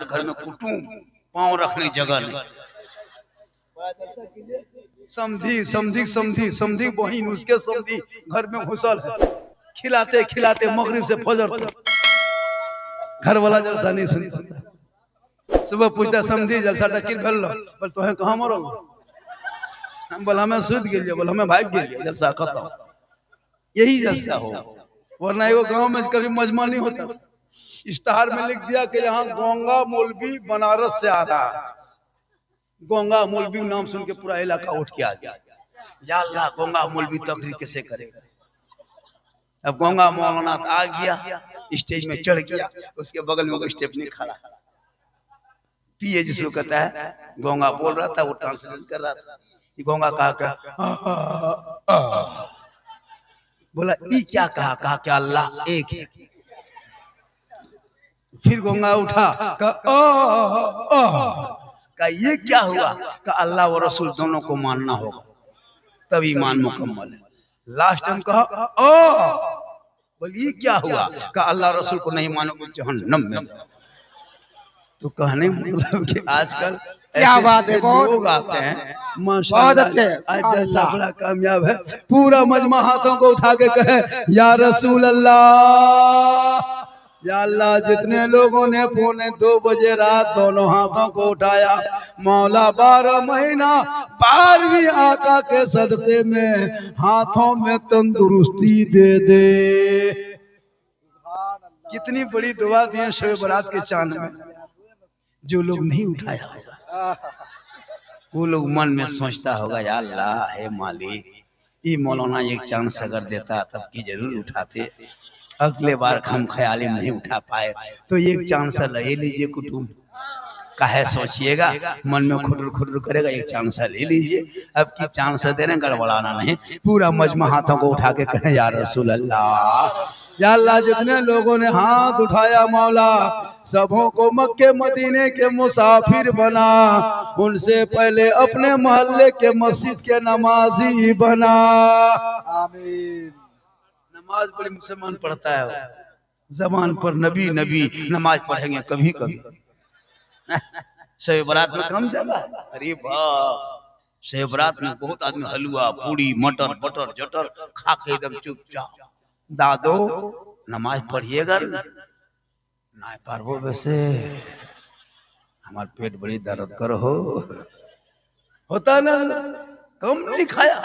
घर में कुटुम पांव रखने जगह नहीं। समधी समधी समधी समधी बहिन उसके समधी घर में घुसल है, खिलाते खिलाते मगरिब से फजर तक घर वाला जलसा नहीं सुनता। सुबह पूछता समधी जलसा टकिर भल बोल तो है कहां मरो, हम बोल हमें सुध गेलिए, बोल हमें भाग गेलिए, जलसा खत्म। यही जलसा हो, वरना एगो गांव में कभी मजमा नहीं होता। इश्तहार में लिख दिया कि यहाँ गोंगा मौलवी बनारस से आ रहा है। गोंगा मौलवी नाम सुन के पूरा इलाका उठ के आ गया, या अल्लाह गोंगा मौलवी तकरीर कैसे करेगा। अब गोंगा मौलाना आ गया, स्टेज में चढ़ गया, उसके बगल में स्टेप नहीं खड़ा, पीए जिसको कहता है, गोंगा बोल रहा था, वो ट्रांसलेट कर रहा था। गोंगा कहा क्या, बोला ई क्या कहा, कहा क्या अल्लाह एक है। फिर गोंगा उठा, कहा ये क्या हुआ, कहा अल्लाह व रसूल दोनों को मानना होगा तब ईमान मुकम्मल है। लास्ट टाइम कहा बोलिए क्या हुआ, कहा अल्लाह रसूल को नहीं मानोगे जहन्नम में। तो कहने मतलब कि आजकल ऐसे लोग आते हैं माशाअल्लाह, आज जैसा बड़ा कामयाब है, पूरा मजमा हाथों को उठा के कहे या रसूल अल्लाह, या अल्लाह। जितने लोगों ने 2:45 बजे रात दोनों हाथों को उठाया, मौला 12 महीना 12वीं आका के सदक़े में हाथों में तंदुरुस्ती दे दे। कितनी बड़ी दुआ दी है शब बारात के चांद में। जो लोग नहीं उठाया होगा वो लोग मन में सोचता होगा या अल्लाह है मालिक, ये मौलाना एक चांस अगर देता तब की जरूर उठाते, अगले बार हम ख्याली नहीं उठा पाए तो एक चांस ले लीजिए। कुटुंब काहे सोचिएगा, मन में खुर्र खुर्र करेगा, एक चांस ले लीजिए। अब की चांस देने गड़बड़ाना नहीं, पूरा मजमा हाथों को उठा के कहे या रसूल अल्लाह, या अल्लाह। जितने लोगों ने हाथ उठाया मौला सबों को मक्के मदीने के मुसाफिर बना, उनसे पहले अपने मोहल्ले के मस्जिद के नमाजी बना। आमीन। नमाज बड़ी मुसलमान पढ़ता है, जबान पर नबी नबी नमाज पढ़ेंगे कभी कभी। शब बारात में कम जगह, अरे वाह, शब बारात में बहुत आदमी हलवा पूड़ी मटर बटर जटर खा के एकदम चुपचाप। दादो नमाज पढ़िएगा ना पारबो, वैसे हमारे पेट बड़ी दर्द करो होता ना, कम नहीं खाया।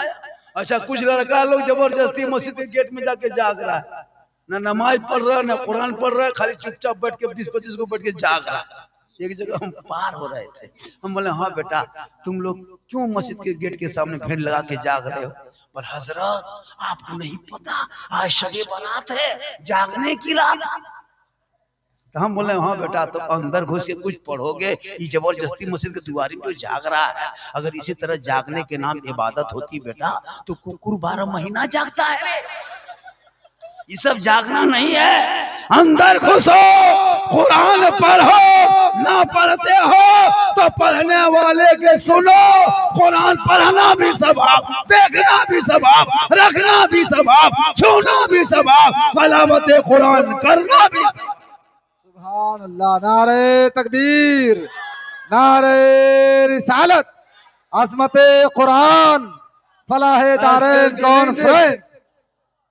अच्छा कुछ लड़का लोग जबरदस्ती मस्जिद के गेट में जाके जाग रहा है, ना नमाज पढ़ रहा है ना कुरान पढ़ रहा है, खाली चुपचाप बैठ के 20-25 को बैठ के जाग रहा है। एक जगह हम पार हो रहे थे, हम बोले हाँ बेटा तुम लोग क्यों मस्जिद के गेट के सामने भीड़ लगा के जाग रहे हो। पर हजरत आपको नहीं पता आज शबे बारात है, जागने की रात। तो हम बोले हाँ बेटा तो अंदर घुस के कुछ पढ़ोगे, ये जबरदस्ती मस्जिद के दुआरी में जाग रहा है। अगर इसी तरह जागने के नाम इबादत होती बेटा तो कुकुर 12 महीना जागता है। ये सब जागना नहीं है, अंदर घुसो कुरान पढ़ो, ना पढ़ते हो तो पढ़ने वाले के सुनो। कुरान पढ़ना भी सवाब, देखना भी सवाब, रखना भी सवाब, छूना भी सवाब, तलावत कुरान करना भी। सुभान अल्लाह, नारे तकबीर, नारे रिसालत, अज़मते कुरान, फलाहे दारैन कॉन्फ्रेंस।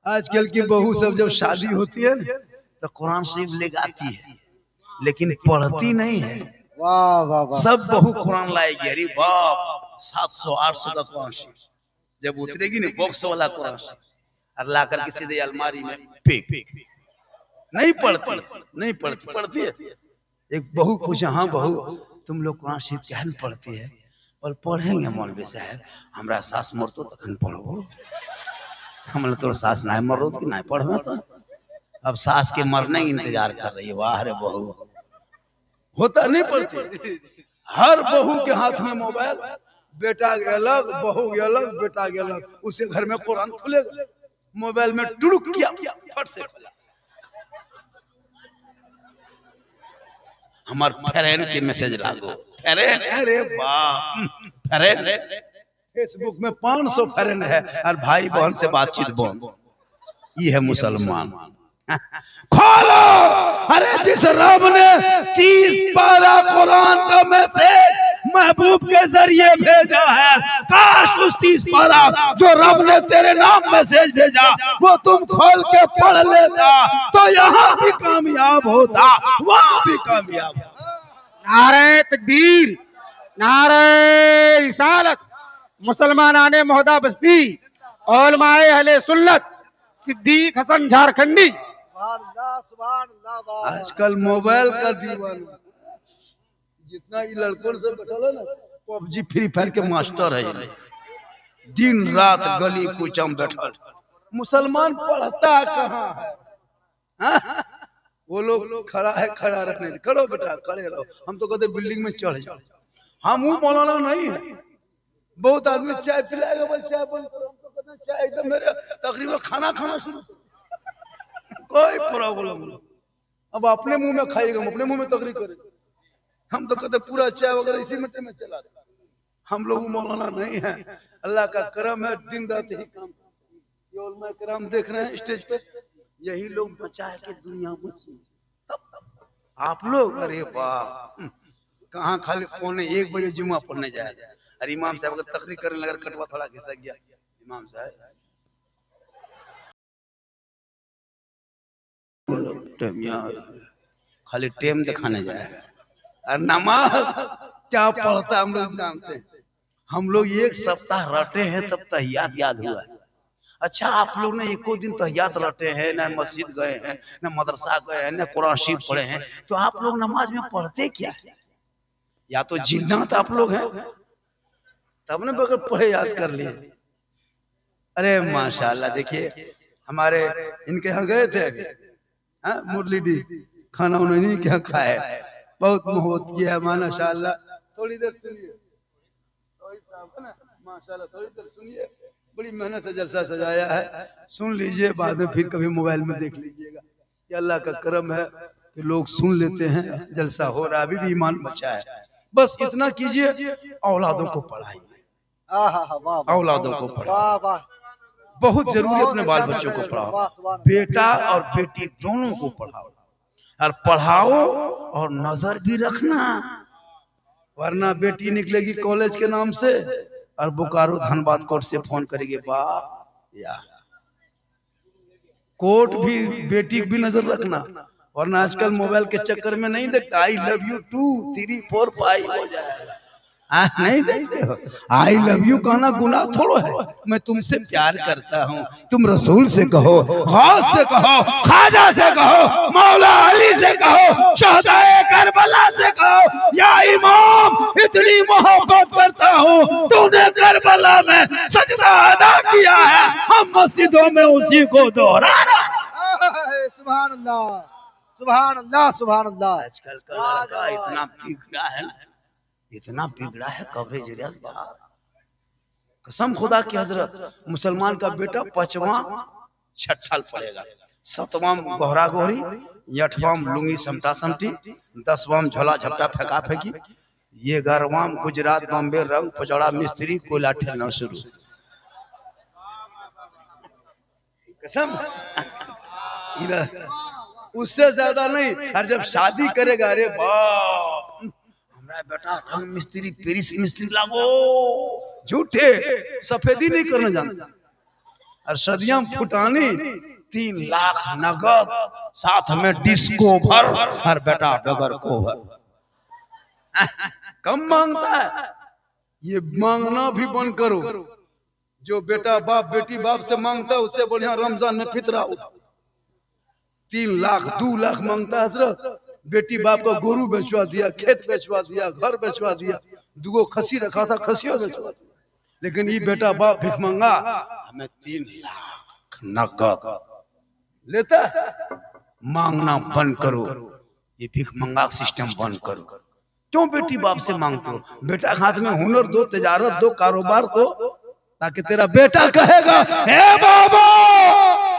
आजकल की बहू सब जब शादी होती है ना तो कुरान शरीफ लेके आती है लेकिन पढ़ती नहीं है। वाह वाह वाह, सब बहू कुरान लाएगी, अरे बाप 700-800 का कुरान शरीफ जब उतरेगी ना बॉक्स वाला कुरान शरीफ और ला करके सीधे अलमारी में फेंक। नहीं पढ़ती, नहीं पढ़ती, पढ़ती है। एक बहू पूछा हाँ बहू तुम लोग कुरान शरीफ क्या नहीं पढ़ती है, और पढ़ेंगे मौलवी साहब, हमरा सास मर तो तखन पढ़ो। हमने तो सास ना मरो कि ना पढ़ो, तो अब सास के मरने की इंतजार कर रही है। वाह रे बहू, होता नहीं पढ़ती। हर बहू के हाथ में मोबाइल, बेटा के अलग बहू के अलग, बेटा के अलग, उसके घर में कुरान खुलेगा, मोबाइल में टुड़ुक किया फट से। हमार फ्रेंड के मैसेज लागो, फ्रेंड, अरे बाप, फ्रेंड फेसबुक में 500 फ्रेंड है और भाई बहन से बातचीत बंद। ये है मुसलमान। खोलो। अरे जिस रब ने 30 पारा कुरान का मैसेज महबूब के जरिए भेजा है, काश उस 30 पारा जो रब ने तेरे नाम मैसेज भेजा वो तुम खोल के पढ़ लेता तो यहाँ भी कामयाब होता, वहां भी कामयाब होता। नारे तकबीर, नारे रिसालत, मुसलमानाने मोहदा बस्ती, उलमाए अहले सुन्नत, सिद्दीक हसन झारखंडी। आजकल मोबाइल का दीवाना, जितना ये लड़कों से बैठल है ना, पबजी फ्री फायर के मास्टर है, दिन रात गली कुचम बैठल। मुसलमान पढ़ता कहाँ है? हाँ? वो लोग खड़ा है, खड़ा रहने दे, करो बेटा खड़े रहो। हम तो कहते बिल्डिंग में चढ़ जाओ। हम वो मौलाना नहीं है। बहुत आदमी चाय पिलाएगा, बोल चाय बंद करो, हम तो कहते चाय एकदम मेरे तकरीबन खाना खाना शुरू, कोई प्रॉब्लम नहीं। अब अपने मुंह में खाएगा, हम अपने मुंह में तकरीर करेंगे। हम तो कहते पूरा चाय वगैरह इसी में चला। हम लोग मौलाना नहीं है, अल्लाह का करम है, दिन रात यही काम। ये उलमा करम देख रहे हैं स्टेज पे, यही लोग बचाए के दुनिया में। आप लोग अरे वाह, कहाँ खाली पौने 1 बजे जुम्मा पढ़ने जाए, अरे इमाम साहब अगर तकरीर करने लगा, कटवा थोड़ा घिसक गया इमाम साहब, खाली टेम दिखाने जाए। और नमाज क्या पढ़ता हम लोग जानते हैं। हम लोग 1 सप्ताह रटे हैं तब तहियात याद हुआ है। अच्छा आप लोग ने एको दिन तहियात रटे हैं, ना मस्जिद गए हैं, ना मदरसा गए हैं, ना कुरान शरीफ पढ़े हैं, तो आप लोग नमाज में पढ़ते क्या है? या तो जिन्नात आप लोग हैं, तब ने बगैर पढ़े याद कर लिए। अरे माशाल्लाह, देखिए हमारे इनके यहाँ गए थे अभी, मुरली डी, खाना उन्होंने क्या खाया, बहुत मोहब्बत किया माशाल्लाह। थोड़ी देर सुनिए, माशाल्लाह थोड़ी देर सुनिए, बड़ी मेहनत से जलसा सजाया है, सुन लीजिए, बाद में फिर कभी मोबाइल में देख लीजिएगा। ये अल्लाह का करम है कि लोग सुन लेते हैं, जलसा हो रहा है, अभी भी ईमान बचा है। बस इतना कीजिए, औलादों को पढ़ाइए, औलादों को पढ़ाओ, बहुत जरूरी है। अपने बाल बच्चों को पढ़ाओ, बेटा और बेटी दोनों को पढ़ाओ, और पढ़ाओ और नजर भी रखना, वरना बेटी निकलेगी कॉलेज के नाम से और बोकारो धनबाद कोर्ट से फोन करेगी, बाप या कोर्ट भी बेटी भी नजर रखना, वरना आजकल मोबाइल के चक्कर में नहीं देखता आई लव यू 2 3 4 5 हो जाएगा। नहीं देखते हो? आई लव यू कहना गुनाह थोड़ा है, मैं तुमसे प्यार करता हूँ, तुम रसूल से कहो, गौस से कहो, ख्वाजा से कहो, मौला अली से कहो, शहदाए करबला से कहो, या इमाम इतनी मोहब्बत करता हूँ, तूने करबला में सजदा अदा किया है, हम मस्जिदों में उसी को दोहरा रहे हैं। सुभान अल्लाह, सुभान अल्लाह, सुभान अल्लाह। आजकल का लड़का इतना बिगड़ा है, इतना बिगड़ा है, कवरेज रियाज बाहर। कसम खुदा की हजरत, मुसलमान का बेटा 5वां छठल पड़ेगा, 7वां गोहरा गोहरी, 8वां लुंगी समटा समटी, 10वां झोला झपटा फेंका फेंकी, ये 11वां गुजरात बॉम्बे रंग पचौड़ा मिस्त्री कोयला ठेलना शुरू। कसम उससे ज्यादा नहीं। और जब शादी करेगा, अरे बाप, बेटा रंग मिस्त्री पेरिस मिस्त्री लागो, झूठे सफेदी नहीं करना जानता, और सदियां फुटानी 3 लाख नगद, साथ में डिस्को भर, हर बेटा डगर को भर। कम मांगता है, ये मांगना भी बंद करो। जो बेटा बाप बेटी बाप से मांगता है, उससे बढ़िया रमजान में फितरा 3 लाख 2 लाख मांगता है हजरत। बेटी बाप का गोरू बेचवा दिया, खेत बेचवा दिया, घर बेचवा दिया, 2 खसी रखा था, खसियों बेचवा दिया। लेकिन ये बेटा बाप भिख मांगा, हमें 3 लाख नगद लेता है। मांगना बंद करो, ये भिख मंगा सिस्टम बंद करो। क्यों बेटी बाप से मांगते हो? बेटा हाथ में हुनर दो, तिजारत दो, कारोबार दो, ताकि तेरा बेटा कहेगा, हे बाबा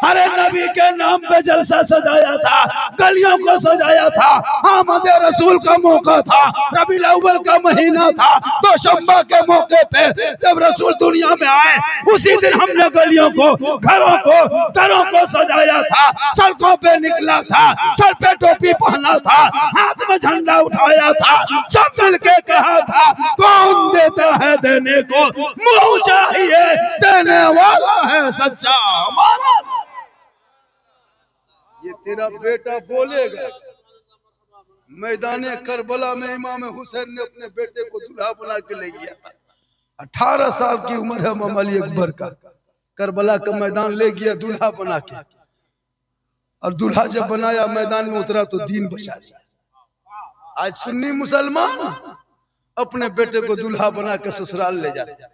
अरे नबी के नाम पे जलसा सजाया था, गलियों को सजाया था। आमद रसूल का मौका था, रबीउल अव्वल का महीना था, तो शम्बा के मौके पे जब रसूल दुनिया में आए उसी दिन हमने गलियों को, घरों को, दरों को सजाया था, सड़कों पे निकला था, सर पे टोपी पहना था, हाथ में झंडा उठाया था, सब मिलके कहा था कौन देता है देने को, मुंह चाहिए देने वाला है सच्चा हमारा। ये तेरा बेटा बोलेगा। मैदाने करबला में इमाम हुसैन ने अपने बेटे को दूल्हा बना के ले गया था। 18 साल की उम्र है इमाम अली अकबर का, करबला का मैदान ले गया दूल्हा बना के, और दूल्हा जब बनाया मैदान में उतरा तो दीन बचा लिया। आज सुन्नी मुसलमान अपने बेटे को दूल्हा बना के ससुराल ले जाते।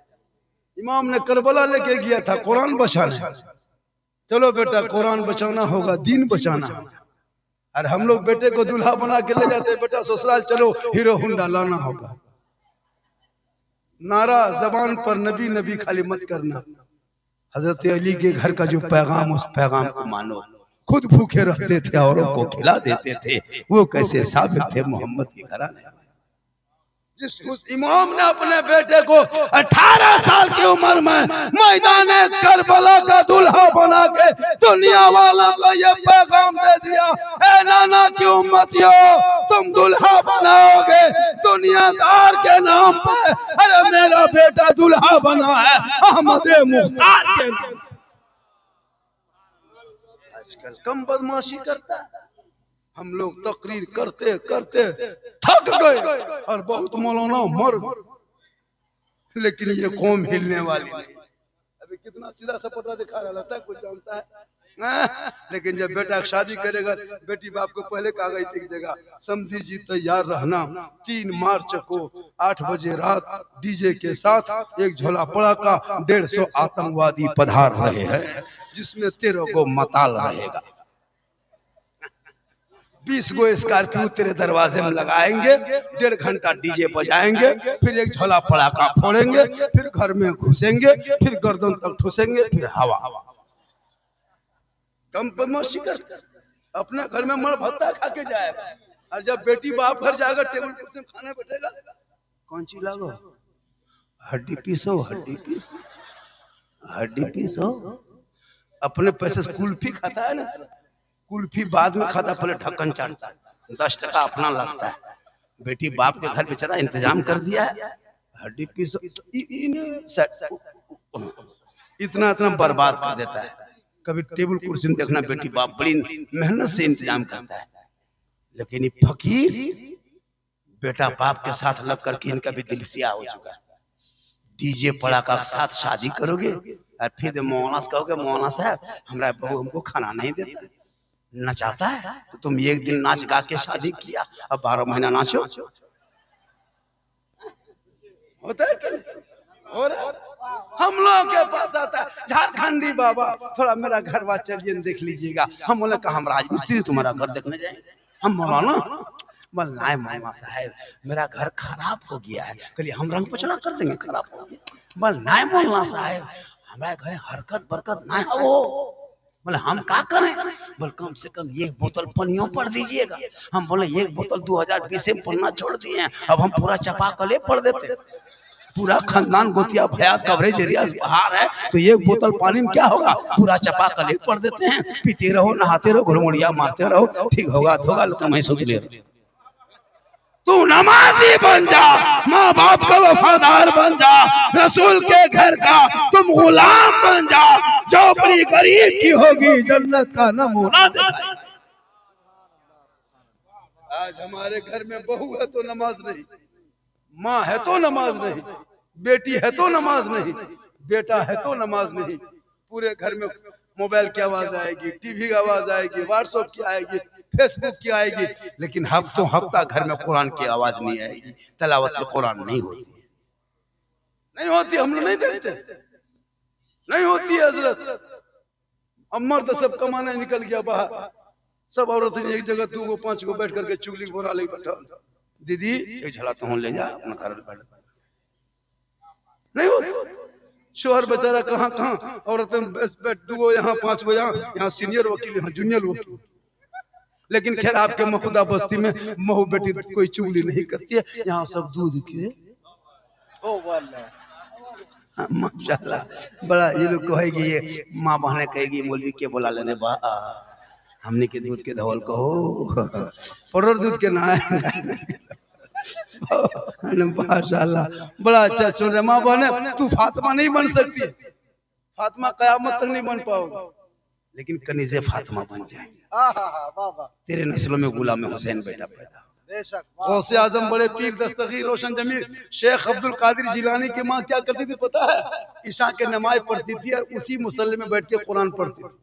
इमाम ने करबला लेके गया था कुरान बचाने, चलो बेटा कुरान बचाना होगा, दीन बचाना। और हम लोग बेटे को दूल्हा बना के ले जाते, बेटा ससुराल चलो हीरो होंडा लाना होगा। नारा जबान पर नबी नबी खाली मत करना। हजरत अली के घर का जो पैगाम, उस पैगाम को मानो। खुद भूखे रहते थे, औरों को खिला देते थे, वो कैसे साबित थे मोहम्मद के घराने। जिस इमाम ने अपने बेटे को 18 साल की उम्र में मैदान करबला का दूल्हा बना के दुनिया वालों को ये पैगाम दे दिया, ए नाना की उम्मतियों, तुम दूल्हा बनाओगे दुनियादार के नाम पे। अरे मेरा बेटा दूल्हा बना है अहमद मुख्तार के नाम। आजकल कम बदमाशी करता है। हम लोग तकरीर करते करते थक गए और बहुत मौलाना मर गए, लेकिन ये कौम हिलने वाली नहीं। अभी कितना सीधा सा पता दिखा रहा लगता है, कुछ जानता है। लेकिन जब बेटा शादी करेगा, बेटी बाप को पहले कागज लिख देगा, समझी जी तैयार रहना, 3 मार्च को 8 बजे रात डीजे के साथ एक झोला पड़ाका 150 आतंकवादी पधार रहे हैं, जिसमें 13 को मताल रहेगा। 20 गो स्कॉर्पियो तेरे दरवाजे में लगाएंगे, 1.5 घंटा डीजे बजाएंगे, फिर एक झोला पड़ाका फोड़ेंगे, फिर घर में घुसेंगे, फिर गर्दन तक ठुसेंगे, फिर हवा। कम बदमाशी कर, अपने घर में मर भत्ता खा के जाएगा, और जब बेटी बाप घर जाएगा टेबल कुर्सी में खाने बैठेगा, कौन सी लागो हड्डी पीस हो, हड्डी पीस, हड्डी पीस हो। अपने पैसे से कुल्फी खाता है ना, कुल्फी बाद में खाता, पहले ढक्कन चाटता है, 10 टका अपना लगता है। बेटी बाप के घर बेचारा इंतजाम कर दिया है, हड्डी पीस इतना इतना बर्बाद कर देता है। कभी टेबल कुर्सी में देखना, बेटी बाप बड़ी मेहनत से इंतजाम करता है, लेकिन ये फकीर बेटा बाप के साथ लग करके इनका भी दिल सिया हो चुका है। डीजे पड़ाका के साथ शादी करोगे और फिर मौलाना से कहोगे मौलाना साहब हमारा बहू हमको खाना नहीं देता, नचाता है, तो तुम एक दिन नाच गा के शादी किया, अब 12 महीना नाचो। होता है क्या? और हम लोग के पास आता है झारखंडी बाबा, थोड़ा मेरा घर बार चलिए देख लीजिएगा। हम बोले कहा हम राजमिस्त्री तुम्हारा घर देखने जाएंगे। हम मौलाना बोल नाय मौलाना साहब मेरा घर खराब हो गया है, कल हम रंग पचड़ा कर देंगे, खराब हो गया। बोल नाय मौलाना साहब हमारे घर हरकत बरकत ना हो। बोले हम क्या करें? बोले कम से कम 1 बोतल पनियों पढ़ दीजिएगा। हम बोले 1 बोतल 2020 में पढ़ना छोड़ दिए हैं, अब हम पूरा चपाकले पढ़ देते। पूरा खानदान गोतिया भयात कवरेज एरिया बाहर है, तो 1 बोतल पानी में क्या होगा, पूरा चपाकले पढ़ देते हैं। पीते रहो, नहाते रहो, घुड़मुड़िया मारते रहो, ठीक होगा होगा। तुम ही सोच ले, तू नमाजी बन जा, माँ बाप का वफादार बन जा, रसूल के घर का तुम गुलाम बन जा, जो अपनी गरीब की होगी जन्नत का नमूना दिखाए। आज हमारे घर में बहू है तो नमाज नहीं, माँ है तो नमाज नहीं, बेटी है तो नमाज नहीं, बेटा है तो नमाज नहीं। पूरे घर में मोबाइल की आवाज आएगी, टीवी की आवाज आएगी, व्हाट्सएप की आएगी, फेसबुक की आएगी, लेकिन हफ्ता घर में कुरान की आवाज नहीं आएगी, तिलावत कुरान नहीं होती, नहीं होती। हम लोग नहीं देखते, नहीं होती है हजरत। अब मर्द सब कमाने निकल गया बाहर, सब औरतें एक जगह 2 गो 5 गो बैठ करके चुगली बोरा ले बैठा, दीदी एक झला तो ले जा अपना घर बैठ, नहीं होती। शोहर बेचारा कहाँ कहाँ औरतें दो यहाँ 5 गो यहाँ सीनियर वकील यहाँ जूनियर वकील। लेकिन खैर आपके महुदा बस्ती में महू बेटी कोई चुगली नहीं करती है, यहाँ सब दूध के माशाल्लाह बड़ा ये लोग कहेगी, ये माँ बहने कहेगी मौलवी के बोला लेने बा हमने के दूध के धवल कहो परोर दूध के ना माशाल्लाह बड़ा अच्छा सुन रहे। माँ बहने तू फातिमा नहीं बन सकती, फातिमा कयामत तक नहीं बन पाओगी, लेकिन कनीज़े फातिमा बन जाए। तेरे नस्लों में गुलाम हुसैन बेटा पैदा। गौसे आजम बड़े पीर दस्तगीर रोशन जमीर शेख अब्दुल कादिर जिलानी की माँ क्या करती थी पता है? ईशा के नमाज पढ़ती थी और उसी मुसल्ले में बैठ के कुरान पढ़ती थी।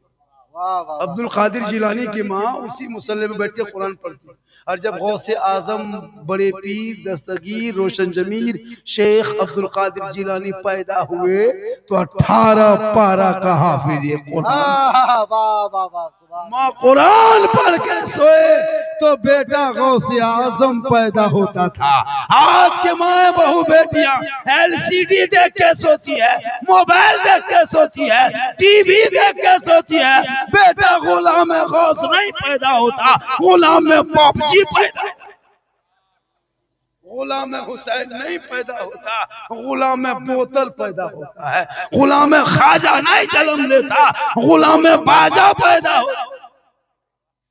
अब्दुल कादिर जिलानी की माँ उसी मुसल्ले में बैठ के कुरान पढ़ती। और जब गौसे आजम बड़े पीर दस्तगीर रोशन जमीर शेख अब्दुल कादिर जिलानी पैदा हुए तो 18 पारा का हाफिज ये माँ कुरान पढ़ के सोए तो बेटा गौसे आजम पैदा होता था। आज के माँ बहू बेटियां LCD देख के सोती है, मोबाइल देख के सोती है, टीवी देख के सोती है। बेटा गुलाम गौस नहीं पैदा होता, गुलाम पबजी पैदा, गुलाम हुसैन नहीं पैदा होता, गुलाम बोतल पैदा होता है। गुलाम ख्वाजा नहीं जन्म लेता, गुलाम बाजा पैदा होता।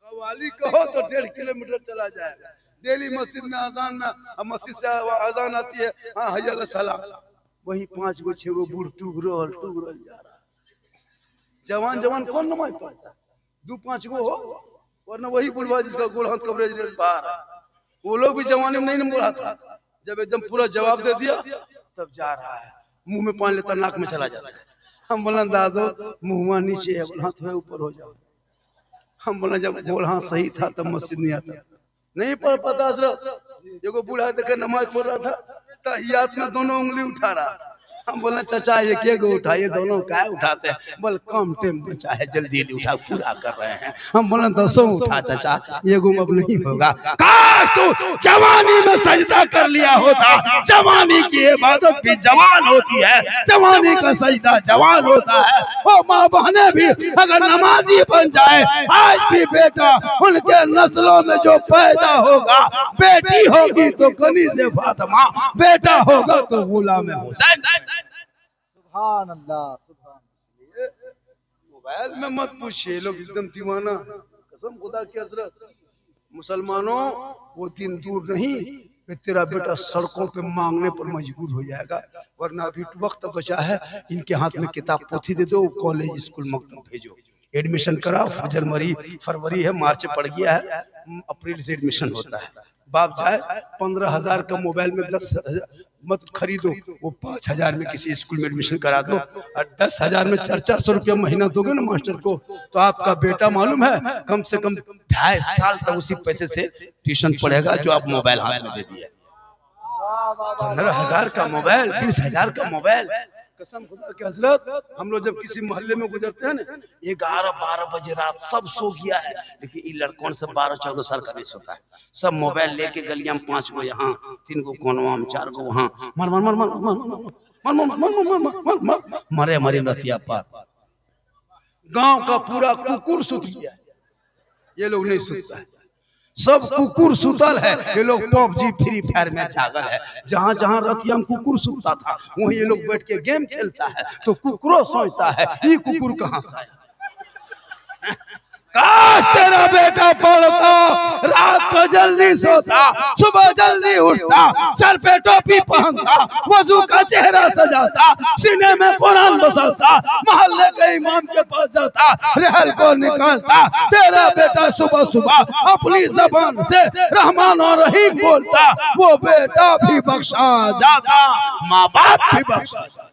कव्वाली कहो तो 1.5 किलोमीटर चला जाएगा। डेली मस्जिद में अजान में मस्जिद से अजान आती है, हाँ हय्या सलाम, वही 5 गो 6 गो बूढ़ टूग रहा जा रहा। जवान जवान कौन नमाज पढ़ता? 2-5 गो हो, वरना वही बुढ़वा जिसका गोल हाथ कवरेज रेस बाहर है। वो लोग भी जवानी में नहीं बोला था, जब एकदम पूरा जवाब दे दिया तब जा रहा है, मुंह में पानी लेता नाक में चला जाता है। हम बोला दादो मुंह नीचे है, बोला हाथ ऊपर हो जाओ। हम बोला जब गोल हाथ सही था तब मस्जिद नहीं आता, नहीं पढ़ पाता हजरत। देखो बूढ़ा देखे नमाज पढ़ रहा था, तहियात में दोनों उंगली उठा रहा। हम बोले चाचा ये क्या गो उठाइए, दोनों क्या उठाते हैं? बोल कम टाइम बचा है, जल्दी उठा, पूरा कर रहे हैं। हम बोले 10 उठा चाचा, ये गुम अब नहीं होगा। काश तू जवानी में सजदा कर लिया होता। जवानी की इबादत भी जवान होती है, जवानी का सजदा जवान होता है। ओ माँ बहने भी अगर नमाजी बन जाए, आज भी बेटा उनके नस्लों में जो पैदा होगा, बेटी होगी तो कनीज़े फातिमा, बेटा होगा तो गुलाम हुसैन। सुभान अल्लाह, सुभान। मोबाइल में मत पूछिए, लोग एकदम दीवाना। कसम खुदा की हजरत, मुसलमानों वो दिन दूर नहीं कि तेरा बेटा सड़कों पे मांगने पर मजबूर हो जाएगा। वरना अभी वक्त बचा है, इनके हाथ में किताब पोथी दे दो, कॉलेज स्कूल मकतब भेजो, एडमिशन कराओ। फरवरी है, मार्च पड़ गया है, अप्रैल से एडमिशन होता है। बाप जाए 15,000 का मोबाइल में 10,000 मत खरीदो, वो 5,000 में किसी स्कूल में एडमिशन करा दो। और 10,000 में 400 रुपया महीना दोगे ना मास्टर को, तो आपका बेटा मालूम है कम से कम 2.5 साल तक उसी पैसे से ट्यूशन पढ़ेगा जो आप मोबाइल हाथ में दे दिए। 15,000 का मोबाइल, 20,000 का मोबाइल। कसम खुदा के हजरत, हम लोग जब किसी मोहल्ले में गुजरते हैं ना, 11-12 बजे रात सब सो गया है, लेकिन ये लड़कों से 12-14 साल का नहीं सोता है। सब मोबाइल लेके गलियां में 5 गो यहाँ, 3 गो कोनवा में, 4 गो वहाँ, मर मर मर मर मर मर मर मरे मरे रतिया पार। गांव का पूरा कुकुर सुत गया, ये लोग नहीं सुतता है। सब कुकुर सुतल है, ये लोग पबजी फ्री फायर में जागल है। जहाँ जहाँ रतिया में कुकुर सुतता था, वहीं ये लोग बैठ के गेम खेलता है। तो कुकुरो सोचता है ये कुकुर कहाँ से आया। काश तेरा बेटा पढ़ता, रात को जल्दी सोता, सुबह जल्दी उठता, सर पे टोपी पहनता, वजू का चेहरा सजाता, सीने में कुरान बसाता, मोहल्ले के इमाम के पास जाता, रहल को निकालता। तेरा बेटा सुबह सुबह अपनी जबान से रहमान और रहीम बोलता, वो बेटा भी बख्शा जाता, माँ बाप भी बख्शा जाता।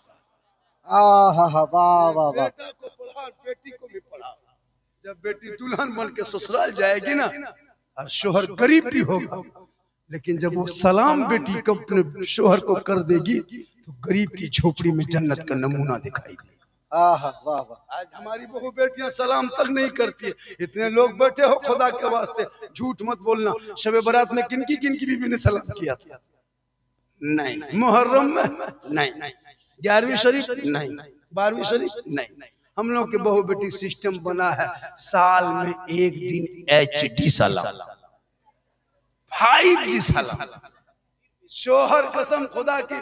वाह वाह वाह। बेटा को पढ़ा, बेटी को भी पढ़ा। जब बेटी दुल्हन बन के ससुराल जाएगी ना, और शोहर गरीब भी होगा, लेकिन जब वो सलाम बेटी को अपने शोहर को कर देगी तो गरीब की झोपड़ी में जन्नत का नमूना दिखाई देगा। वाह वाह। आज हमारी बहू बेटियां सलाम तक नहीं करती है। इतने लोग बैठे हो, खुदा के वास्ते झूठ मत बोलना। शबे बारात में किनकी बीवी ने सलाम किया था? नहीं। मुहर्रम में नहीं। 11वीं शरीफ नहीं, 12वीं शरीफ नहीं। हम लोग के बहु बेटी सिस्टम बना है, साल में एक दिन HD सलाम, 5G सलाम। शोहर कसम खुदा की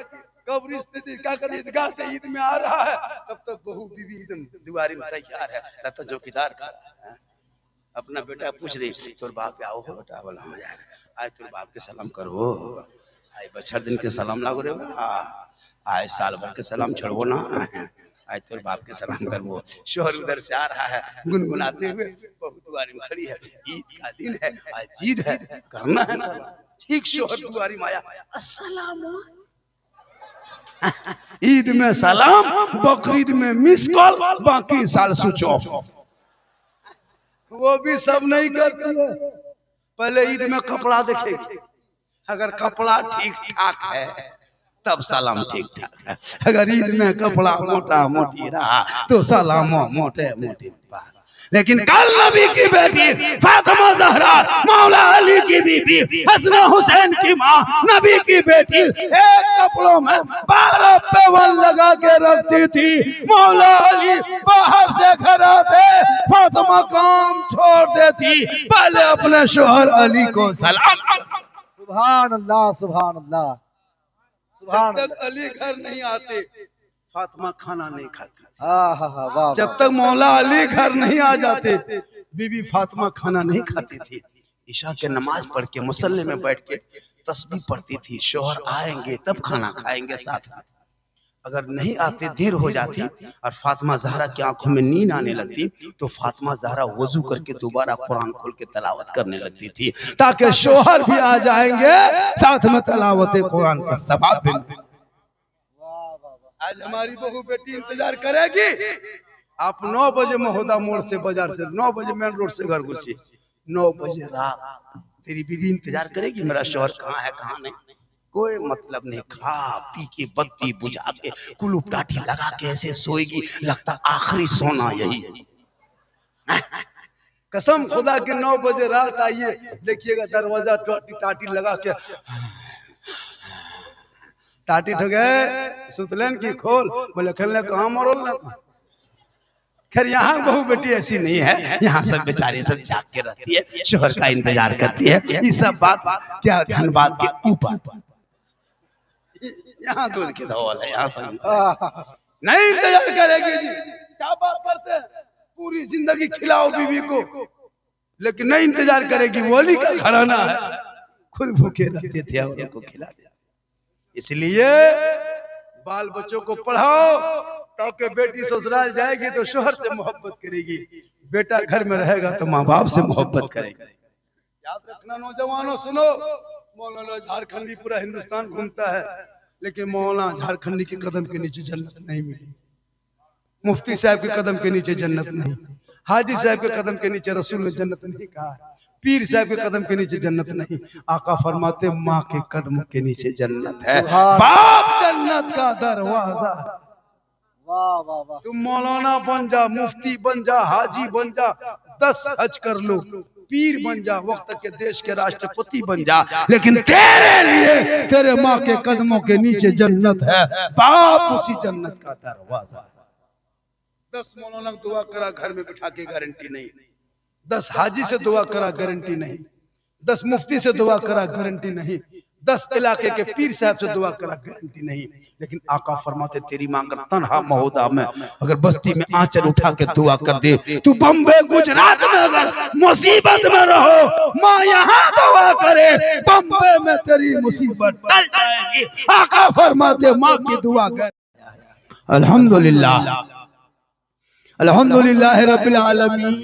कब रिश्ते क्या कर ईदगाह से ईद में आ रहा है, तब तक बहू बीवी एकदम दीवारी में तैयार है, तब तक चौकीदार का अपना बेटा पूछ रही तोर बाप पे आओ बेटा, बोला हम यार आज तोर बाप के सलाम करो, आज बछर दिन के सलाम लागो रे, आज साल भर के सलाम छोड़ो ना, आज तोर बाप के सलाम करबो। शोहर उधर से आ रहा है गुनगुनाते हुए, बहू दुआरी में खड़ी है, ईद का दिन है, आज ईद है, करना है सलाम। ठीक शोहर दुआरी में आया, अस्सलाम, ईद में सलाम, बकरीद में मिस कॉल, बाकी साल स्विच ऑफ। वो भी सब नहीं करती है, पहले ईद में कपड़ा देखेगी, अगर कपड़ा ठीक ठाक है तब सलाम ठीक ठाक है, अगर ईद में कपड़ा मोटा मोटी रहा तो सलाम मोटे मोटे। लेकिन कल नबी की बेटी फातिमा ज़हरा, मौला अली की बीबी, हसन हुसैन की माँ, नबी की बेटी एक कपड़ों में 12 पेवन लगा के रखती थी। मौला अली बाहर से घर आते, फातिमा काम छोड़ देती, पहले अपने शोहर अली को सलाम। सुभान अल्लाह, सुभान अल्लाह, सुभान जब तक अली घर नहीं आते फातिमा खाना नहीं खाती। वाह। जब तक मौला अली घर नहीं आ जाते बीबी फातिमा खाना नहीं खाती थी। ईशा के नमाज पढ़ के मुसल्ले में बैठ के तस्बीह पढ़ती थी, शोहर आएंगे तब खाना खाएंगे साथ में। अगर नहीं आते देर हो जाती और फातिमा ज़हरा की आंखों में नींद आने लगती तो फातिमा ज़हरा वजू करके दोबारा कुरान खोल के तलावत करने लगती थी, ताकि शोहर भी आ जाएंगे साथ में तलावत कुरान का सवाब मिले। आज हमारी बहू बेटी इंतजार करेगी। आप 9 बजे महोदा मोड़ से बाजार से 9 बजे मेन रोड से घर घुसी, 9 बजे रात तेरी बीवी इंतजार करेगी मेरा शोहर कहाँ है कहाँ नहीं, कोई मतलब नहीं। खा पी के बत्ती बुझा के कुलूप टाटी लगा के ऐसे सोएगी, लगता आखिरी सोना यही है। कसम खुदा के 9 बजे रात आइए, देखिएगा दरवाजा टाटी लगा के टाटी ठो गए सुतलन की खोल, बोले खेलने कहाँ मरोल ना। खैर यहाँ बहू बेटी ऐसी नहीं है, यहाँ सब बेचारी सब जाग के रहती है, शोहर का इंतजार करती है। ये सब बात क्या धनबाद के ऊपर, यहाँ दूध की धौल है, यहाँ सब नहीं इंतजार करेगी जी। क्या बात करते हैं, पूरी जिंदगी खिलाओ बीवी को, लेकिन नहीं इंतजार करेगी। वली का घराना है, खुद भूखे रहते थे और उनको खिला दिया। इसलिए बाल बच्चों को पढ़ाओ ताकि बेटी ससुराल जाएगी तो शोहर से मोहब्बत करेगी, बेटा घर में रहेगा तो माँ बाप से मोहब्बत करेगी। याद रखना नौजवानों, सुनो, मौलाना झारखंडी पूरा हिंदुस्तान घूमता है, लेकिन मौलाना झारखंडी के कदम के नीचे जन्नत नहीं मिली, मुफ्ती साहब के कदम के नीचे जन्नत नहीं, हाजी साहब के कदम के नीचे रसूल ने जन्नत नहीं कहा, पीर साहब के कदम के नीचे जन्नत नहीं। आका फरमाते माँ के कदम के नीचे जन्नत है, बाप जन्नत का दरवाजा। वाह वाह वाह। तुम मौलाना बन जा, मुफ्ती बन जा, हाजी बन जा, 10 हज कर लो, पीर बन जा, वक्त के देश के राष्ट्रपति बन जा, लेकिन तेरे लिए तेरे माँ के कदमों के नीचे जन्नत है, बाप उसी जन्नत का दरवाजा। 10 मौलाना दुआ करा घर में बिठा के गारंटी नहीं, 10 हाजी से दुआ करा गारंटी नहीं, 10 मुफ्ती से दुआ करा गारंटी नहीं, 10 इलाके के पीर साहब से दुआ करा गारंटी नहीं। लेकिन आका फरमाते तेरी मां अगर तन्हा महोदा में अगर बस्ती में आंचल उठा के दुआ कर दे, तू बम्बे गुजरात में अगर मुसीबत में रहो, मां यहाँ दुआ करे, बम्बे में तेरी मुसीबत टल जाएगी। आका फरमाते मां की दुआ कर। अल्हम्दुलिल्लाह, अल्हम्दुलिल्लाह रब्बिल आलमीन,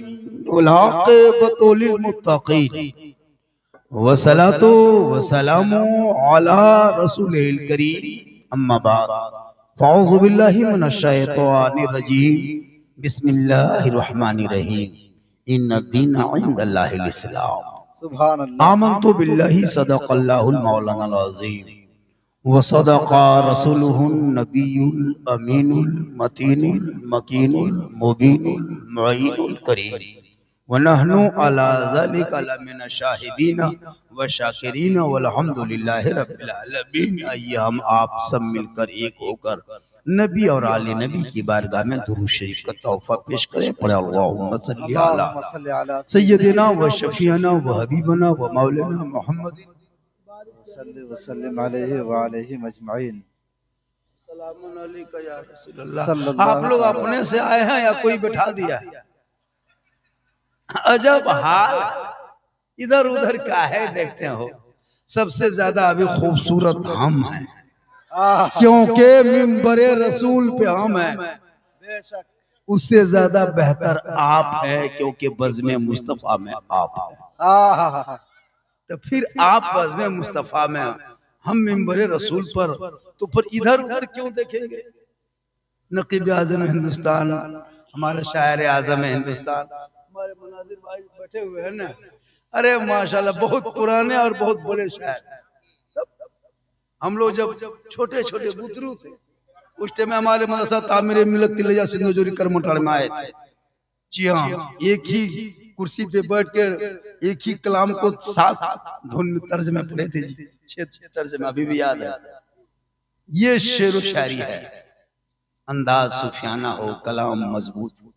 वल-आक़िबतु लिल-मुत्तक़ीन, वस्सलातु वस्सलामु अला रसूलिल करीम, अम्मा बाद, फ़अऊज़ु बिल्लाहि मिनश शैतानिर रजीम, बिस्मिल्लाहिर रहमानिर रहीम, इन्नद-दीन इंदल्लाहिल इस्लाम। सुभान अल्लाह। आमन्तु बिल्लाहि सदक़ल्लाहुल मौलानाल अज़ीम व सदक़ा रसूलुहुन नबियुल अमीनुल मतीनुल मकीनुल मुबीनुल मुईनुल करीम, व नहनु अला ज़ालिका लमिन शाहिदीन व शाकिरीन वल्हम्दुलिल्लाहि रब्बिल आलमीन। आइए हम आप सब मिलकर एक होकर नबी और आले नबी की बारगाह में दुरूद शरीफ का तोहफा पेश करें। पढ़े अल्लाहुम्मा सल्ली अला अल्लाहुम्मा सल्ली अला सय्यदिना व शफीना व हबीबना व मौलाना मोहम्मद सल्ली व सल्लिम अलैहि व अलैहिम अजमईन। सलामुन अलैका या रसूलल्लाह। आप लोग अपने से आए हैं या कोई बैठा दिया? अजब हाल इधर उधर का है, देखते हो। सबसे ज्यादा अभी खूबसूरत हम हैं, क्योंकि मिंबरे रसूल पे हम हैं। बेशक उससे ज्यादा बेहतर आप हैं, क्योंकि बज़्म मुस्तफा में आप हैं। तो फिर आप बज़्म मुस्तफा में, हम मिंबरे रसूल पर, तो फिर इधर उधर क्यों देखेंगे? नकीब आज़म हिंदुस्तान, हमारे शायर आज़म हिंदुस्तान, हमारे मुनाजिर भाई बैठे हुए हैं ना, अरे माशाल्लाह बहुत पुराने और बहुत बड़े शायर। हम लोग जब छोटे छोटे बुतरू थे, उस टाइम में हमारे मदरसा तामीर मिलत तिलैया सिंधुजोरी करमटाड़ में आए थे। जी हाँ, एक ही कुर्सी पे बैठ कर एक ही कलाम को 7 धुन में तर्ज में पढ़े थे जी, 6 तर्ज में अभी भी याद है। ये शेर व शायरी है, अंदाज सुफियाना हो, कलाम मजबूत हो।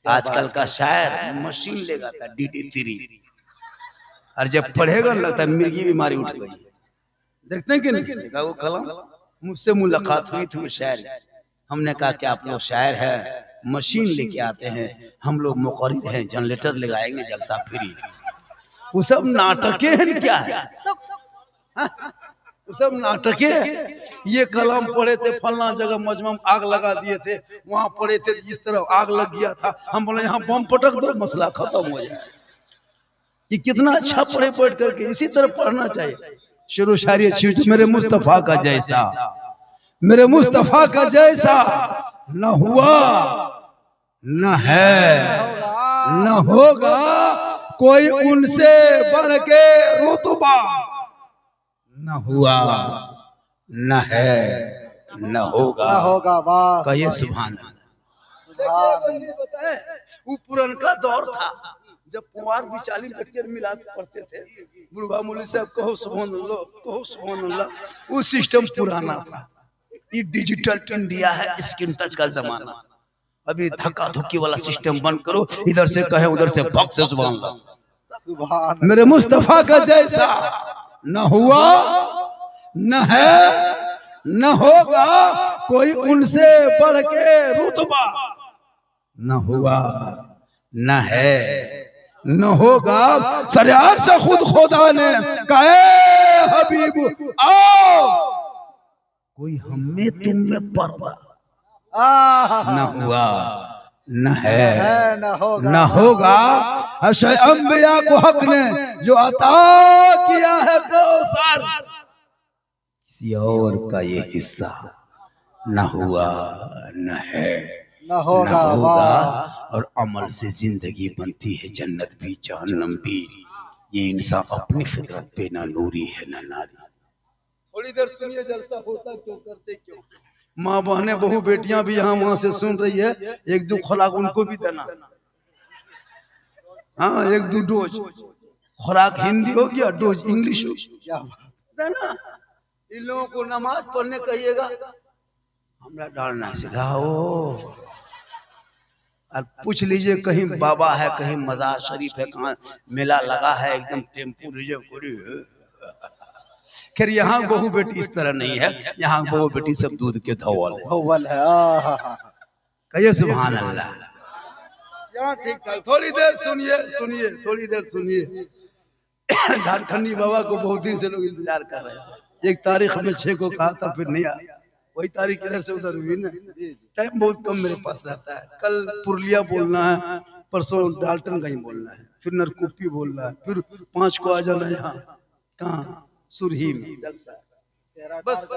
आजकल का शायर मशीन लेगा था DD3, और जब पढ़ेगा लगता है मिर्गी बीमारी उठ गई। देखते हैं कि नहीं देखा वो कलम? मुझसे मुलाकात हुई थी शायर, हमने कहा कि आप लोग शायर हैं, मशीन लेके आते हैं, हम लोग मुकर्रिर हैं, जनरेटर लगाएंगे, जलसा फ्री। वो सब नाटके हैं क्या है? वो सब नाटके हैं। ये कलम पढ़े थे फलना जगह मजमा में आग लगा दिए थे, वहां पढ़े थे इस तरह आग लग गया था, हम बोले यहाँ बम पटक दो, मसला खत्म हो जाए। ये कितना अच्छा पढ़े पढ़ करके, इसी तरह पढ़ना चाहिए। शेरो शायरी अच्छी, मेरे मुस्तफा का जैसा, मेरे मुस्तफा का जैसा न हुआ न है न होगा, कोई उनसे बढ़ के रुतबा, न हुआ न है न होगा। वाह, कहिए सुभान अल्लाह। वो पुरनका दौर था जब कुंवार भी 40 बैठ मिलाद पढ़ते थे। बुढ़वा मौलवी साहब कहो सुभान अल्लाह, कहो सुभान अल्लाह। वो सिस्टम पुराना था। ये डिजिटल इंडिया है, स्क्रीन टच का जमाना। अभी धक्का धुक्की वाला सिस्टम बंद करो, इधर से कहे उधर से भक्त से सुभान अल्लाह। मेरे मुस्तफा का जैसा न हुआ न है न होगा, कोई उनसे बढ़ के रुतबा, न हुआ न है न होगा। सरियार से खुद खुदा ने कहे हबीब आओ, कोई हमें तुम में पर्दा, न हुआ न है न होगा। हशर अंबिया को हक ने जो अता किया है कौसर, किसी और का ये हिस्सा न हुआ न है न होगा। और अमल से जिंदगी बनती है जन्नत भी जहन्नम भी। ये इंसान अपनी फितरत पे ना नूरी है ना नारी। थोड़ी देर सुनिए, जलसा होता क्यों, करते क्यों। माँ बहने बहू बेटियां भी यहाँ वहां से सुन रही है, 1-2 खुराक उनको भी देना। हाँ, 1-2 डोज खुराक, हिंदी हो गया, डोज इंग्लिश हो देना। इन लोगों को नमाज पढ़ने कहिएगा, हमरा डालना सीधा हो। और पूछ लीजिए कहीं बाबा है, कहीं मजार शरीफ है, कहाँ मेला लगा है, एकदम टेम्पू रिजर्व करिए। खैर यहाँ बहू बेटी इस तरह नहीं है, यहाँ बहू बेटी सब दूध के धौवल है। कहिए सुभान अल्लाह। यहाँ ठीक ठाक। थोड़ी देर सुनिए थोड़ी देर सुनिए। झारखंडी बाबा को बहुत दिन से लोग इंतजार कर रहे हैं। एक तारीख में 6 को कहा था, फिर नहीं आया। वही तारीख इधर से उधर हुई ना, टाइम बहुत कम मेरे पास रहता है। कल पुरलिया बोलना है, परसों डाल्टनगंज बोलना है, फिर नरकुप्पी बोलना है, फिर 5 को आ जाना यहाँ कहाँ सुरही में बस।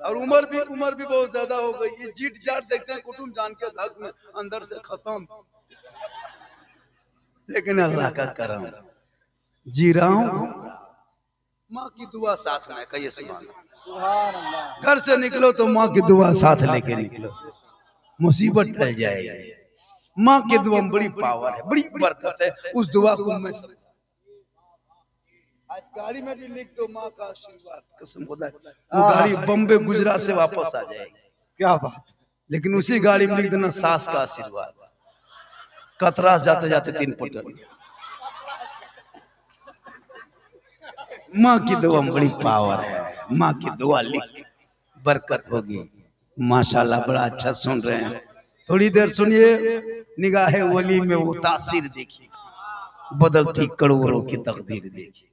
और उम्र भी बहुत ज्यादा हो गई। ये जीट जाट देखते हैं कुटुम जान के धक में अंदर से खत्म। लेकिन अल्लाह का करम, जी रहा हूँ। माँ की दुआ साथ में, कहिए सुभान अल्लाह। घर से निकलो तो माँ की दुआ साथ लेके निकलो, मुसीबत टल जाएगी। माँ की दुआ में बड़ी पावर है, बड़ी बरकत है। उस दुआ को मैं आज गाड़ी में भी लिख दो, माँ का आशीर्वाद, कसम खुदा वो गाड़ी बम्बे गुजरात से वापस आ जाएगी। क्या बात। लेकिन उसी गाड़ी में लिख देना सास का आशीर्वाद। कतरास जाते जाते 3 पटल। माँ की दुआ में बड़ी पावर है। माँ की दुआ लिख, बरकत होगी। माशाल्लाह बड़ा अच्छा सुन रहे हैं। थोड़ी देर सुनिए, निगाहे वली में वो तासीर देखिए, बदलती करोड़ों की तकदीर देखिए।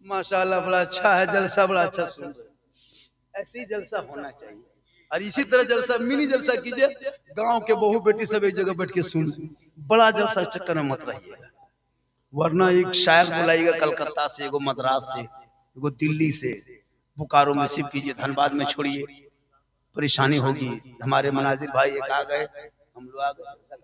माशाल्लाह बड़ा अच्छा है जलसा, बड़ा अच्छा सुन रहे हैं। ऐसे ही जलसा होना चाहिए। और इसी तरह जलसा, मिनी जलसा कीजिए। गांव के बहू बेटी सब एक जगह बैठ के सुन। बड़ा जलसा चक्कर में मत रहिएगा, वरना एक शायर बुलाइएगा कलकत्ता से, एगो मद्रास से, एगो दिल्ली से, बोकारो में शिफ्ट कीजिए, धनबाद में छोड़िए, परेशानी होगी। हमारे मनाजिर भाई एक आ गए, हम लोग आ गए।